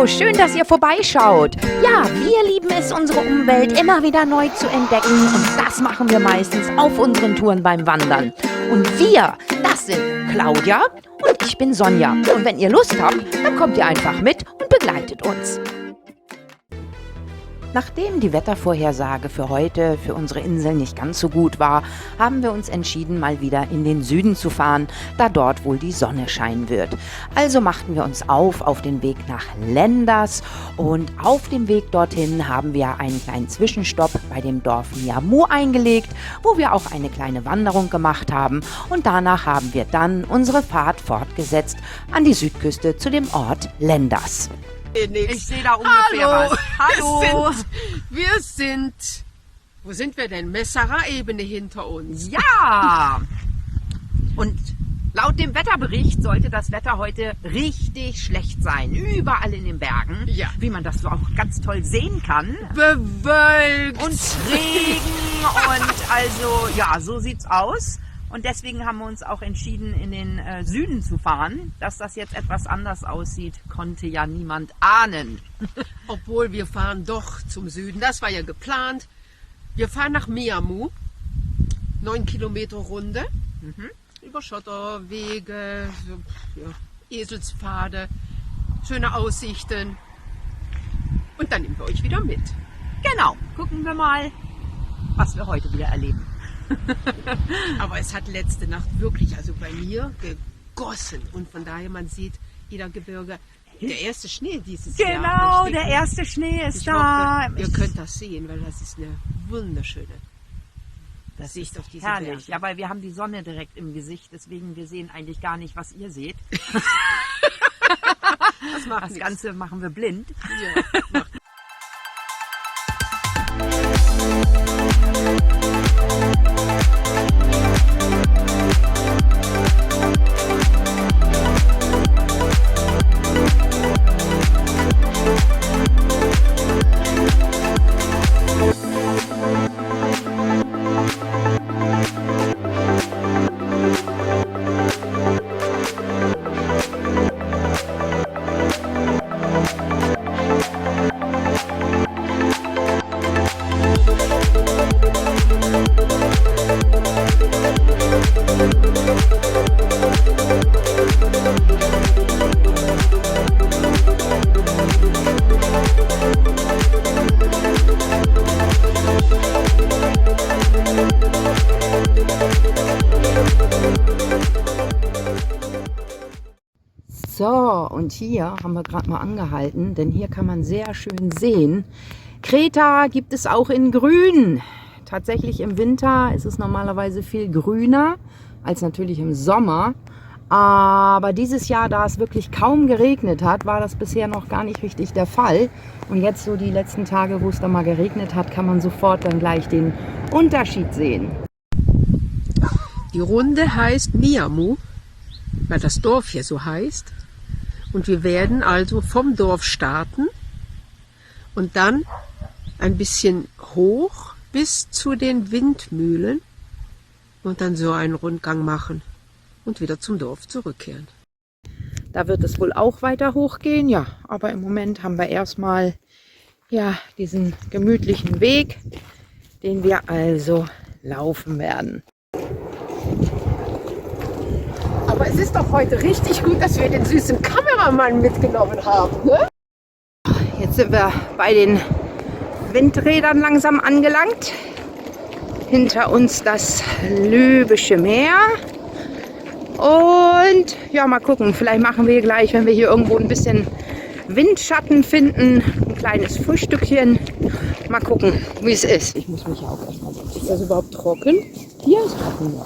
Hallo, schön, dass ihr vorbeischaut. Ja, wir lieben es, unsere Umwelt immer wieder neu zu entdecken und das machen wir meistens auf unseren Touren beim Wandern. Und wir, das sind Claudia und ich bin Sonja. Und wenn ihr Lust habt, dann kommt ihr einfach mit und begleitet uns. Nachdem die Wettervorhersage für heute, für unsere Insel nicht ganz so gut war, haben wir uns entschieden, mal wieder in den Süden zu fahren, da dort wohl die Sonne scheinen wird. Also machten wir uns auf den Weg nach Lenders und auf dem Weg dorthin haben wir einen kleinen Zwischenstopp bei dem Dorf Niamu eingelegt, wo wir auch eine kleine Wanderung gemacht haben und danach haben wir dann unsere Fahrt fortgesetzt an die Südküste zu dem Ort Lenders. Ich sehe da ungefähr was. Hallo! Wir sind. Wo sind wir denn? Messera-Ebene hinter uns. Ja! Und laut dem Wetterbericht sollte das Wetter heute richtig schlecht sein. Überall in den Bergen. Ja. Wie man das so auch ganz toll sehen kann. Bewölkt. Und Regen und also, ja, so sieht's aus. Und deswegen haben wir uns auch entschieden, in den Süden zu fahren. Dass das jetzt etwas anders aussieht, konnte ja niemand ahnen. Obwohl wir fahren doch zum Süden. Das war ja geplant. Wir fahren nach Niamu. 9 Kilometer Runde. Über Schotterwege, so, ja, Eselspfade, schöne Aussichten. Und dann nehmen wir euch wieder mit. Genau, gucken wir mal, was wir heute wieder erleben. Aber es hat letzte Nacht wirklich, also bei mir, gegossen. Und von daher, man sieht, jeder Gebirge, der erste Schnee dieses Jahr. Genau, der erste Schnee ist da. Hoffe, ihr könnt das sehen, weil das ist eine wunderschöne Sicht auf diese herrlich. Berge. Ja, weil wir haben die Sonne direkt im Gesicht, deswegen wir sehen eigentlich gar nicht, was ihr seht. Das Ganze machen wir blind. Ja, macht So, und hier haben wir gerade mal angehalten, denn hier kann man sehr schön sehen, Kreta gibt es auch in grün. Tatsächlich im Winter ist es normalerweise viel grüner als natürlich im Sommer. Aber dieses Jahr, da es wirklich kaum geregnet hat, war das bisher noch gar nicht richtig der Fall. Und jetzt so die letzten Tage, wo es dann mal geregnet hat, kann man sofort dann gleich den Unterschied sehen. Die Runde heißt Niamu, weil das Dorf hier so heißt. Und wir werden also vom Dorf starten und dann ein bisschen hoch bis zu den Windmühlen und dann so einen Rundgang machen und wieder zum Dorf zurückkehren. Da wird es wohl auch weiter hochgehen, ja, aber im Moment haben wir erstmal ja, diesen gemütlichen Weg, den wir also laufen werden. Aber es ist doch heute richtig gut, dass wir den süßen Kameramann mitgenommen haben, ne? Jetzt sind wir bei den Windrädern langsam angelangt. Hinter uns das Lübische Meer. Und ja, mal gucken, vielleicht machen wir gleich, wenn wir hier irgendwo ein bisschen Windschatten finden, ein kleines Frühstückchen. Mal gucken, wie es ist. Ich muss mich ja auch erstmal setzen. Ist das überhaupt trocken? Hier ist trocken, ja.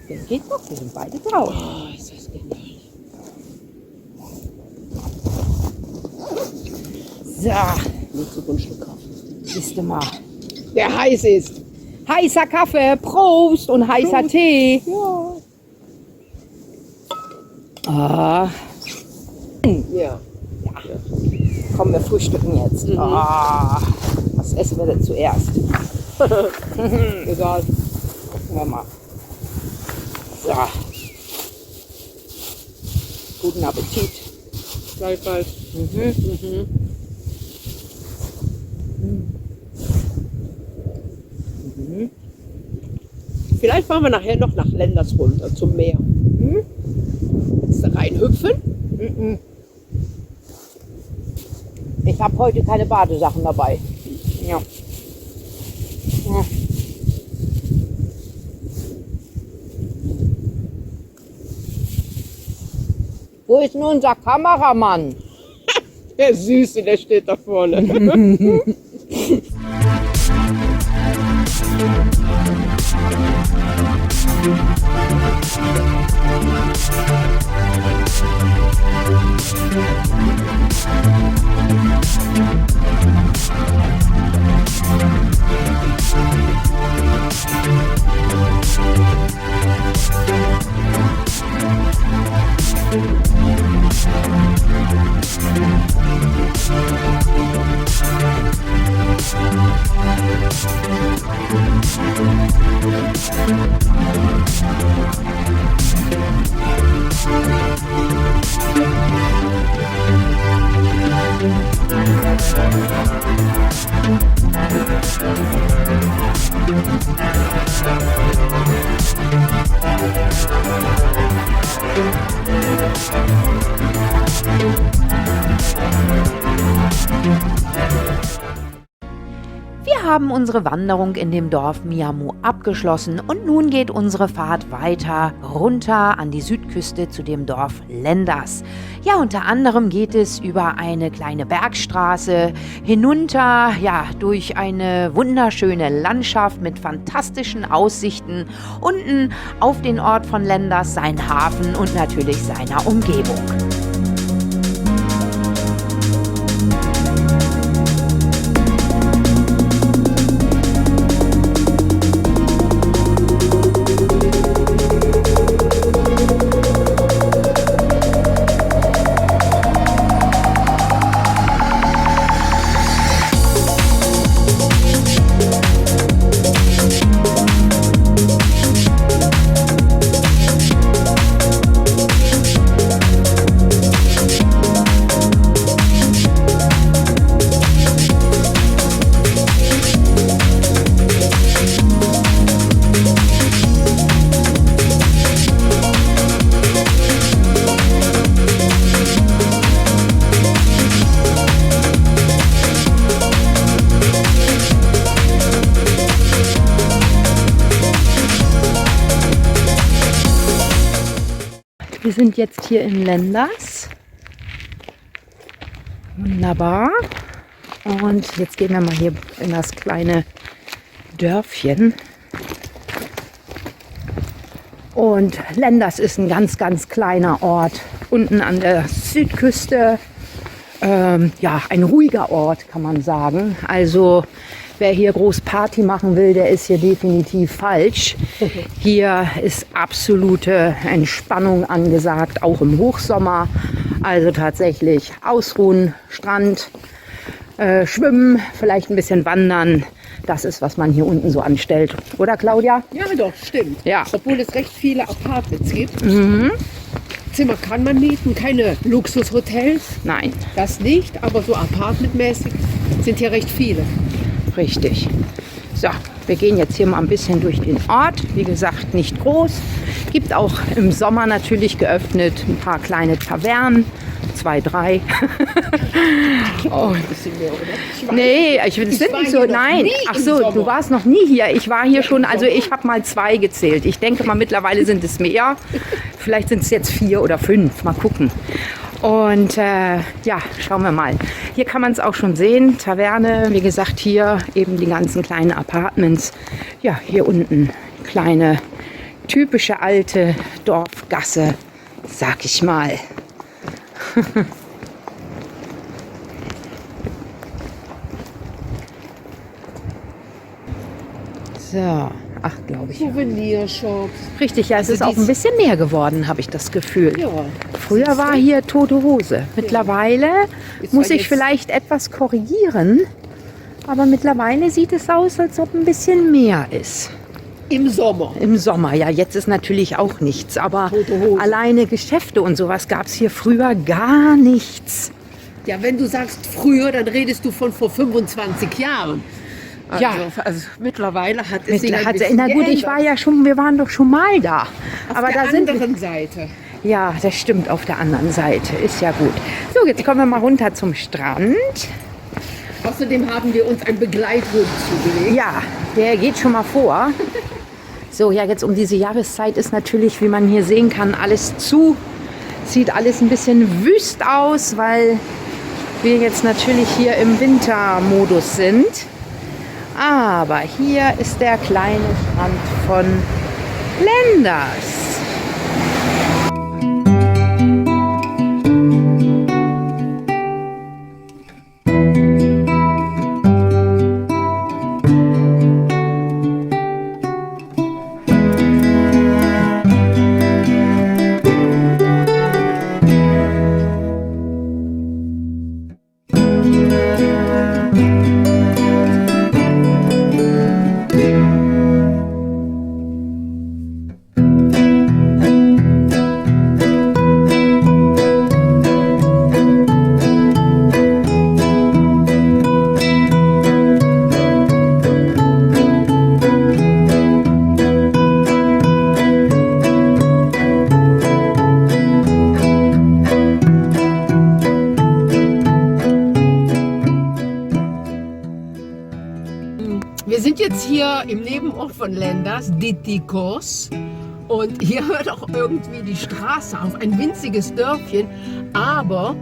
Der geht noch, wir sind beide drauf. Oh, ist das genial. So, Nicht so Grundstück kaufen. siehst du mal. Der heiß ist. Heißer Kaffee, Prost und heißer Tee. Ja. Ah. Ja. Komm, wir frühstücken jetzt. Ah, was essen wir denn zuerst? Egal. Gucken wir mal. So. Guten Appetit. Gleichfalls. Vielleicht fahren wir nachher noch nach Lenders runter zum Meer. Willst du reinhüpfen? Ich habe heute keine Badesachen dabei. Ja. Wo ist nun unser Kameramann? Der Süße, der steht da vorne. Wir haben unsere Wanderung in dem Dorf Miamu abgeschlossen und nun geht unsere Fahrt weiter runter an die Südküste zu dem Dorf Lenders. Ja, unter anderem geht es über eine kleine Bergstraße hinunter, ja, durch eine wunderschöne Landschaft mit fantastischen Aussichten, unten auf den Ort von Lenders, seinen Hafen und natürlich seiner Umgebung. Wir sind jetzt hier in Lenders. Wunderbar. Und jetzt gehen wir mal hier in das kleine Dörfchen. Und Lenders ist ein ganz, ganz kleiner Ort. Unten an der Südküste. Ja, ein ruhiger Ort, kann man sagen. Also wer hier groß Party machen will, der ist hier definitiv falsch. Hier ist absolute Entspannung angesagt, auch im Hochsommer. Also tatsächlich ausruhen, Strand, schwimmen, vielleicht ein bisschen wandern. Das ist, was man hier unten so anstellt. Oder, Claudia? Ja, doch, stimmt. Ja. Obwohl es recht viele Apartments gibt. Zimmer kann man mieten, keine Luxushotels. Nein. Das nicht, aber so apartmentmäßig sind hier recht viele. Richtig. So, wir gehen jetzt hier mal ein bisschen durch den Ort. Wie gesagt, nicht groß. Gibt auch im Sommer natürlich geöffnet ein paar kleine Tavernen. 2, 3. Oh. Ein bisschen mehr, oder? Nee, ich will es nicht so. Nein. Ach so, du warst noch nie hier. Ich war hier schon, also ich habe mal 2 gezählt. Ich denke mal, mittlerweile sind es mehr. Vielleicht sind es jetzt 4 oder 5. Mal gucken. Und ja, schauen wir mal. Hier kann man es auch schon sehen. Taverne, wie gesagt, hier eben die ganzen kleinen Apartments. Ja, hier unten kleine, typische alte Dorfgasse, sag ich mal. So, ach, glaube ich. Souvenirshops. Richtig, ja, es ist auch ein bisschen mehr geworden, habe ich das Gefühl. Ja. Früher war hier tote Hose. Mittlerweile Ist muss zwar ich jetzt- vielleicht etwas korrigieren, aber mittlerweile sieht es aus, als ob ein bisschen mehr ist. Im Sommer. Im Sommer, ja, jetzt ist natürlich auch nichts, aber Tote Hose. alleine Geschäfte und sowas gab es hier früher gar nichts. Ja, wenn du sagst früher, dann redest du von vor 25 Jahren. Also, Ja. also mittlerweile hat es sich ein Na bisschen gut, geändert. wir waren doch schon mal da. Auf aber der da sind wir. anderen Seite. Ja, das stimmt, auf der anderen Seite, ist ja gut. So, jetzt kommen wir mal runter zum Strand. Außerdem haben wir uns ein Begleithund zugelegt. Ja, der geht schon mal vor. So, ja, jetzt um diese Jahreszeit ist natürlich, wie man hier sehen kann, alles zu. Sieht alles ein bisschen wüst aus, weil wir jetzt natürlich hier im Wintermodus sind. Aber hier ist der kleine Strand von Lenders. Wir sind jetzt hier im Nebenort von Lenders, Dittikos. Und hier hört auch irgendwie die Straße auf, ein winziges Dörfchen. Aber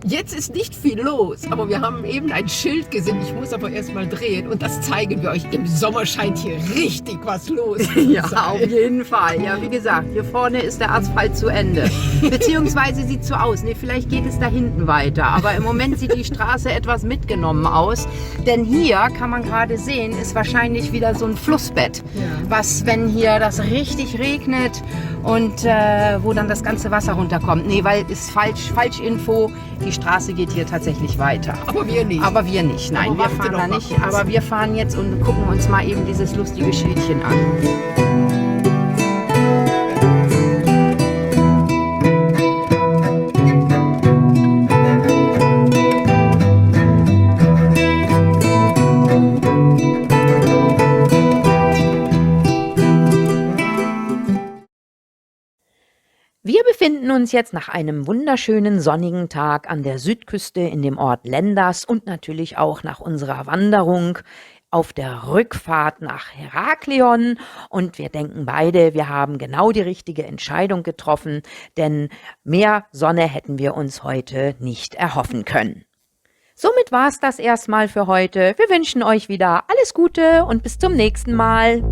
jetzt ist nicht viel los. Aber wir haben eben ein Schild gesehen. Ich muss aber erst mal drehen und das zeigen wir euch. Im Sommer scheint hier richtig was los zu sein. Ja, auf jeden Fall. Ja, wie gesagt, hier vorne ist der Asphalt zu Ende. Beziehungsweise sieht so aus. Nee, vielleicht geht es da hinten weiter. Aber im Moment sieht die Straße etwas mitgenommen aus. Denn hier kann man gerade sehen, ist wahrscheinlich wieder so ein Flussbett. Ja. Was, wenn hier das richtig regnet und wo dann das ganze Wasser runterkommt. Nee, weil ist Falschinfo. Die Straße geht hier tatsächlich weiter. Aber wir nicht. Aber wir nicht. Nein, Aber wir warte fahren doch da mal nicht. kurz. Aber wir fahren jetzt und gucken uns mal eben dieses lustige Schildchen an. Wir befinden uns jetzt nach einem wunderschönen sonnigen Tag an der Südküste in dem Ort Lenders und natürlich auch nach unserer Wanderung auf der Rückfahrt nach Heraklion. Und wir denken beide, wir haben genau die richtige Entscheidung getroffen, denn mehr Sonne hätten wir uns heute nicht erhoffen können. Somit war es das erstmal für heute. Wir wünschen euch wieder alles Gute und bis zum nächsten Mal.